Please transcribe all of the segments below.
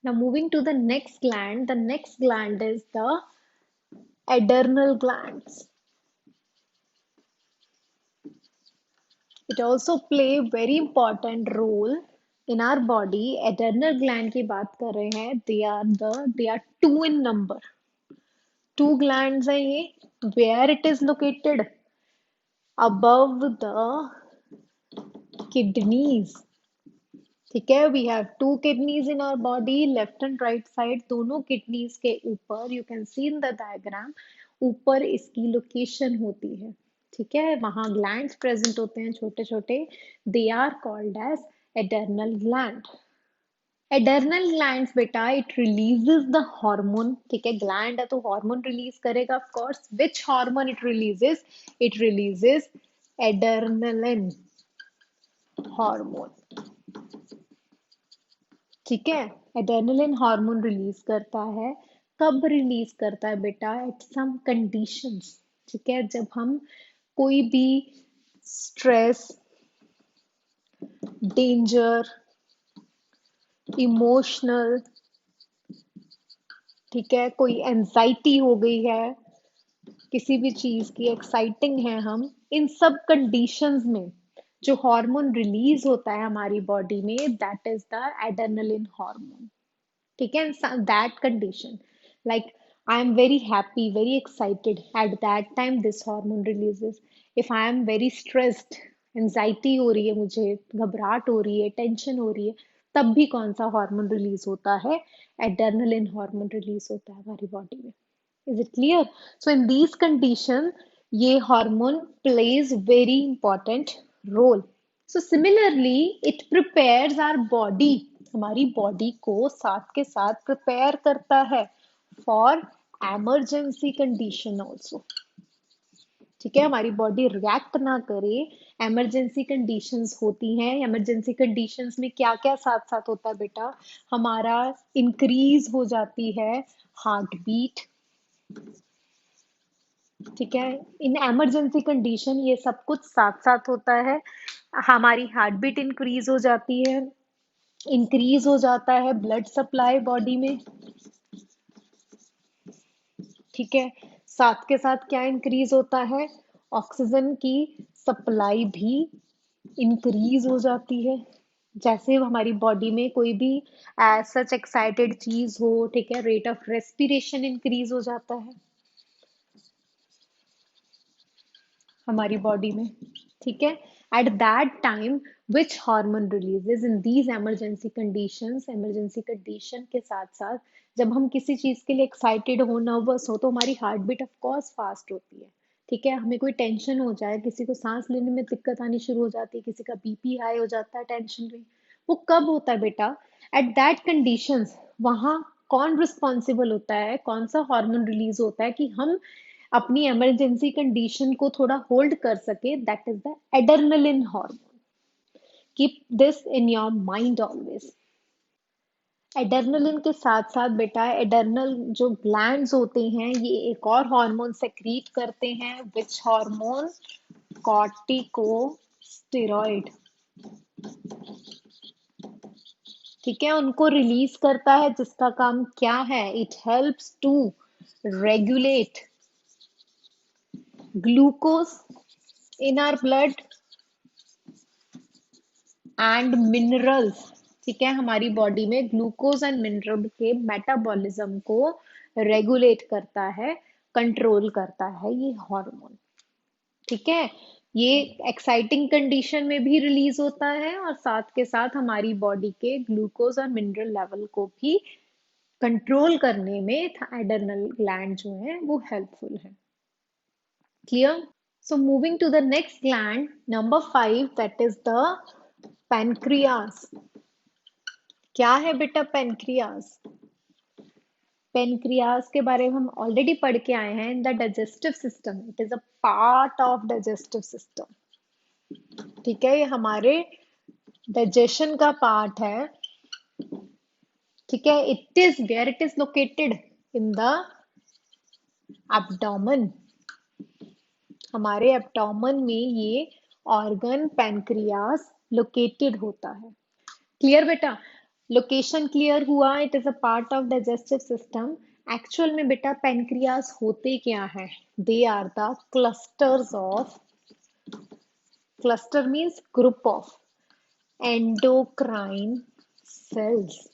Now moving to the next gland. The next gland is the adrenal glands. It also play very important role in our body. Adrenal gland की बात कर रहे हैं. They are two in number. Two glands हैं ये. Where it is located? Above the kidneys. ठीक है. We have two kidneys in our body, left and right side. दोनों kidneys के ऊपर, you can see in the diagram, ऊपर इसकी location होती है. ठीक है. वहां glands present होते हैं छोटे छोटे. They are called as adrenal gland. Adrenal glands बेटा, इट रिलीजेस द हार्मोन. ठीक है. ग्लैंड है तो हार्मोन रिलीज करेगा of course. Which hormone it releases? It releases adrenaline hormone. ठीक है. एड्रेनलिन हार्मोन रिलीज करता है. कब रिलीज करता है बेटा? At some conditions. ठीक है. जब हम कोई भी स्ट्रेस, डेंजर, इमोशनल, ठीक है, कोई एंजाइटी हो गई है, किसी भी चीज की एक्साइटिंग है हम, इन सब कंडीशंस में जो हार्मोन रिलीज होता है हमारी बॉडी में, that is the adrenaline hormone. ठीक है. That condition, like I am very happy, very excited, at that time this hormone releases. If I am very stressed, anxiety हो रही है, मुझे घबराहट हो रही है, टेंशन हो रही है, तब भी कौन सा हार्मोन रिलीज होता है? एड्रेनलिन हार्मोन रिलीज होता है हमारी बॉडी में. Is it clear? So in these condition ये hormone plays very important role. So similarly it prepares our body, हमारी बॉडी को साथ के साथ प्रिपेयर करता है फॉर एमरजेंसी कंडीशन ऑल्सो. ठीक है. हमारी बॉडी रिएक्ट ना करे. इमरजेंसी कंडीशंस होती हैं. इमरजेंसी कंडीशंस में क्या क्या साथ साथ होता है बेटा? हमारा इंक्रीज हो जाती है हार्ट बीट. ठीक है. इन इमरजेंसी कंडीशन ये सब कुछ साथ साथ होता है. हमारी हार्ट बीट इंक्रीज हो जाती है. इंक्रीज हो जाता है ब्लड सप्लाई बॉडी में. ठीक है. साथ के साथ क्या इंक्रीज होता है? ऑक्सीजन की सप्लाई भी इंक्रीज हो जाती है. जैसे हमारी बॉडी में कोई भी सच एक्साइटेड चीज हो, ठीक है, रेट ऑफ रेस्पिरेशन इंक्रीज हो जाता है हमारी बॉडी में. ठीक है. At that time which hormone releases in these emergency conditions? Emergency condition के साथ साथ जब हम किसी चीज के लिए एक्साइटेड हो, नर्वस हो, तो हमारी heart beat of course fast होती है. ठीक है. हमें कोई टेंशन हो जाए, किसी को सांस लेने में दिक्कत आनी शुरू हो जाती है, किसी का बीपी हाई हो जाता है टेंशन में, वो कब होता है बेटा? At that conditions. वहां कौन रिस्पॉन्सिबल होता है? कौन सा हार्मोन रिलीज होता है कि हम अपनी इमरजेंसी कंडीशन को थोड़ा होल्ड कर सके? That is the adrenaline hormone. Keep this in your mind always. Adrenaline के साथ साथ बेटा, एड्रेनल जो ग्लैंड्स होते हैं ये एक और हार्मोन सेक्रीट करते हैं. Which hormone? कॉर्टिकोस्टेरॉइड. ठीक है. उनको रिलीज करता है, जिसका काम क्या है? It helps to regulate glucose in our blood and minerals. ठीक है. हमारी बॉडी में ग्लूकोज एंड मिनरल के मेटाबॉलिज्म को रेगुलेट करता है, कंट्रोल करता है ये हार्मोन. ठीक है. ये एक्साइटिंग कंडीशन में भी रिलीज होता है और साथ के साथ हमारी बॉडी के ग्लूकोज और मिनरल लेवल को भी कंट्रोल करने में एड्रेनल ग्लैंड जो है वो हेल्पफुल है. Clear? So moving to the next gland, number 5, that is the pancreas. क्या है बेटा पेनक्रियास? पेनक्रियास के बारे में हम ऑलरेडी पढ़ के आए हैं. In the digestive system, it is a part of digestive system. ठीक है. ये हमारे डाइजेशन का पार्ट है. ठीक है. It is where it is located in the abdomen. हमारे एब्डोमेन में ये ऑर्गन पेनक्रियास लोकेटेड होता है. क्लियर बेटा? लोकेशन क्लियर हुआ, it is a part of digestive system. Actual में बेटा पेनक्रियास होते क्या है? They are the clusters of, cluster means group of endocrine cells.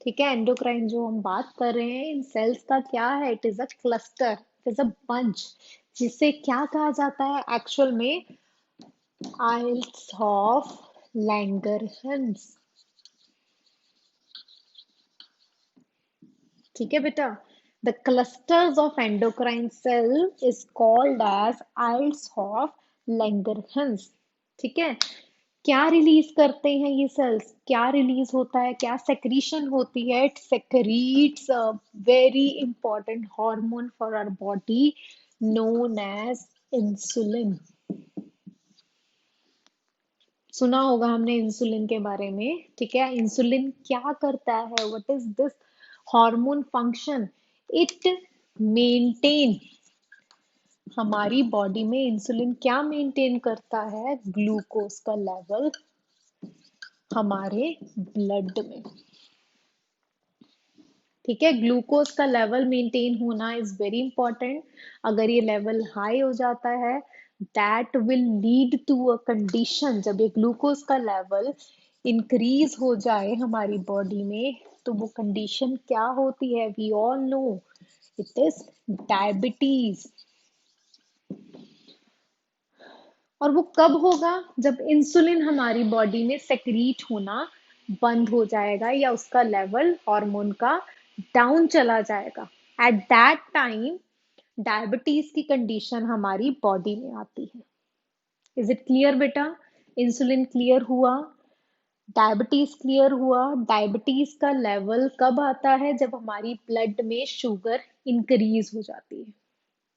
ठीक है, एंडोक्राइन जो हम बात कर रहे हैं इन सेल्स का क्या है? It is a cluster, it is a bunch, जिसे क्या कहा जाता है एक्चुअल में? Islets of Langerhans. ठीक है बेटा, the clusters of endocrine cell is called as islets of Langerhans. ठीक है, क्या रिलीज करते हैं ये सेल्स? क्या रिलीज होता है? क्या सेक्रीशन होती है? It secretes a very important hormone for our body known as insulin. सुना होगा हमने इंसुलिन के बारे में। ठीक है, इंसुलिन क्या करता है? What is this hormone function? It maintain, हमारी बॉडी में इंसुलिन क्या मेंटेन करता है? ग्लूकोज का लेवल हमारे ब्लड में। ठीक है, ग्लूकोज का लेवल मेंटेन होना इज वेरी इंपॉर्टेंट। अगर ये लेवल हाई हो जाता है, that will lead to a condition, जब ये ग्लूकोज का लेवल इंक्रीज हो जाए हमारी बॉडी में, तो वो कंडीशन क्या होती है? We all know, it is diabetes. और वो कब होगा? जब इंसुलिन हमारी बॉडी में सेक्रीट होना बंद हो जाएगा या उसका लेवल हार्मोन का डाउन चला जाएगा। एट दैट टाइम डायबिटीज की कंडीशन हमारी बॉडी में आती है। इज इट क्लियर बेटा? इंसुलिन क्लियर हुआ, डायबिटीज क्लियर हुआ। डायबिटीज का लेवल कब आता है? जब हमारी ब्लड में शुगर इंक्रीज हो जाती है।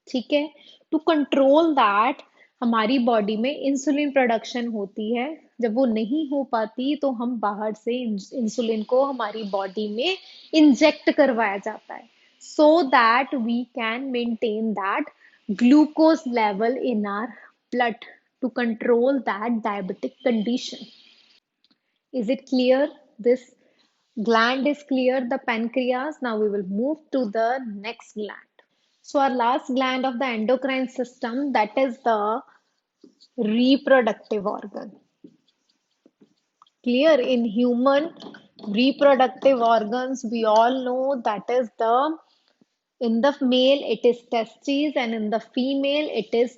ठीक है, टू कंट्रोल दैट हमारी बॉडी में इंसुलिन प्रोडक्शन होती है। जब वो नहीं हो पाती तो हम बाहर से इंसुलिन को हमारी बॉडी में इंजेक्ट करवाया जाता है, so that we can maintain that glucose level in our blood, to control that diabetic condition. Is it clear? This gland is clear, the pancreas. Now we will move to the next gland. So our last gland of the endocrine system, that is the reproductive organ. Clear? In human reproductive organs, we all know that is the, in the male it is testes and in the female it is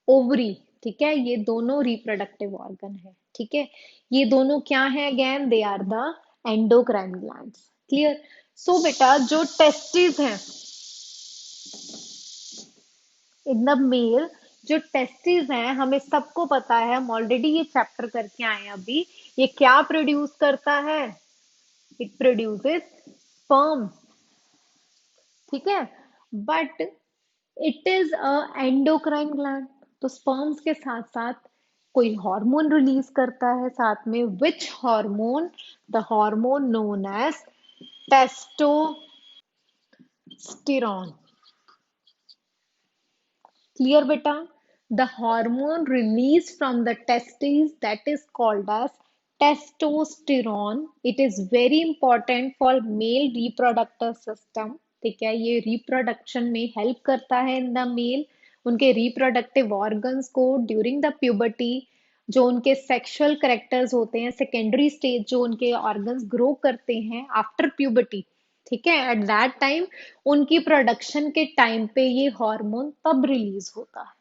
ovary. ठीक है, ये दोनों reproductive organ है। ठीक है, ये दोनों क्या है? Again they are the endocrine glands. Clear? So बेटा जो टेस्टिस हैं इन द मेल, जो टेस्टिस हैं, हमें सबको पता है, हम ऑलरेडी ये चैप्टर करके आए हैं अभी, ये क्या प्रोड्यूस करता है? It produces sperm. ठीक है, but it is a endocrine gland, तो स्पर्म्स के साथ साथ कोई हार्मोन रिलीज करता है साथ में। Which hormone? The hormone known as testosterone. Clear बेटा? The hormone release from the testis that is called as testosterone. It is very important for male reproductive system. ठीक है, ये रिप्रोडक्शन में हेल्प करता है इन द मेल, उनके reproductive organs को during the puberty. जो उनके सेक्सुअल करेक्टर्स होते हैं, सेकेंडरी स्टेज जो उनके ऑर्गन्स ग्रो करते हैं आफ्टर प्यूबर्टी। ठीक है, एट दैट टाइम उनकी प्रोडक्शन के टाइम पे ये हार्मोन तब रिलीज होता है।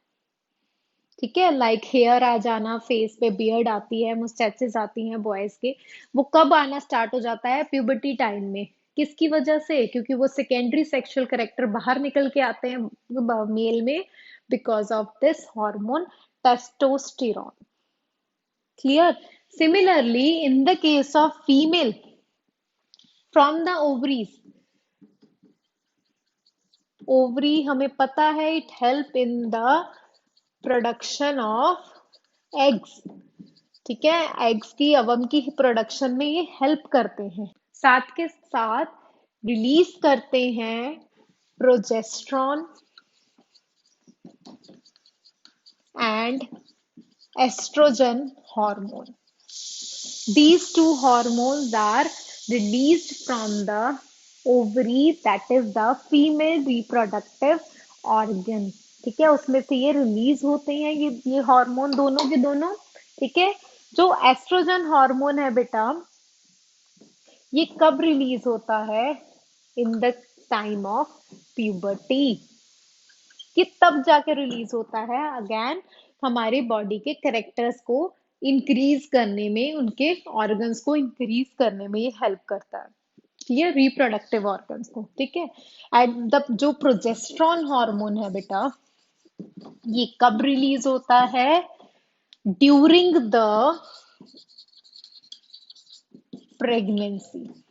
ठीक है, लाइक हेयर आ जाना, फेस पे बियर्ड आती है, मुस्टैचेस आती हैं बॉयज के, वो कब आना स्टार्ट हो जाता है? प्यूबर्टी टाइम में। किसकी वजह से? क्योंकि वो सेकेंडरी सेक्सुअल करेक्टर बाहर निकल के आते हैं मेल में, because of this hormone testosterone. Clear? Similarly in the case of female, from the ovaries, ovary हमें पता है it help in the production of eggs. ठीक है, एग्स की, अवम की प्रोडक्शन में ये हेल्प करते हैं। साथ के साथ रिलीज करते हैं progesterone and oestrogen hormone. These two hormones are released from the ovary, that is the female reproductive organ. ठीक है, उसमें से ये रिलीज होते हैं, ये हार्मोन दोनों के दोनों। ठीक है, जो एस्ट्रोजन हार्मोन है बेटा, ये कब रिलीज होता है? In the time of puberty. कि तब जाके रिलीज होता है, अगेन हमारे बॉडी के करेक्टर्स को इंक्रीज करने में, उनके ऑर्गन्स को इंक्रीज करने में ये हेल्प करता है। ठीक है, रिप्रोडक्टिव ऑर्गन्स को। ठीक है, एंड द जो प्रोजेस्ट्रॉन हार्मोन है बेटा, ये कब रिलीज होता है? During the pregnancy.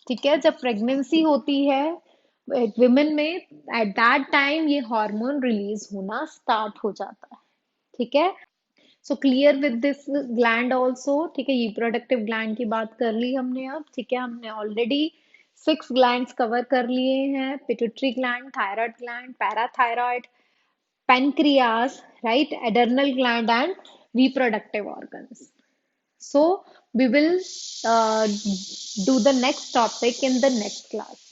ठीक है, जब प्रेगनेंसी होती है विमेन में, एट दैट टाइम ये हार्मोन रिलीज होना स्टार्ट हो जाता है। ठीक है, so clear with this gland also. ठीक है, रिप्रोडक्टिव ग्लैंड की बात कर ली हमने अब। ठीक है, हमने ऑलरेडी 6 ग्लैंड्स कवर कर लिए हैं: pituitary gland, thyroid gland, parathyroid, pancreas, right, adrenal gland, and reproductive organs. So we will uh, do the next topic in the next class.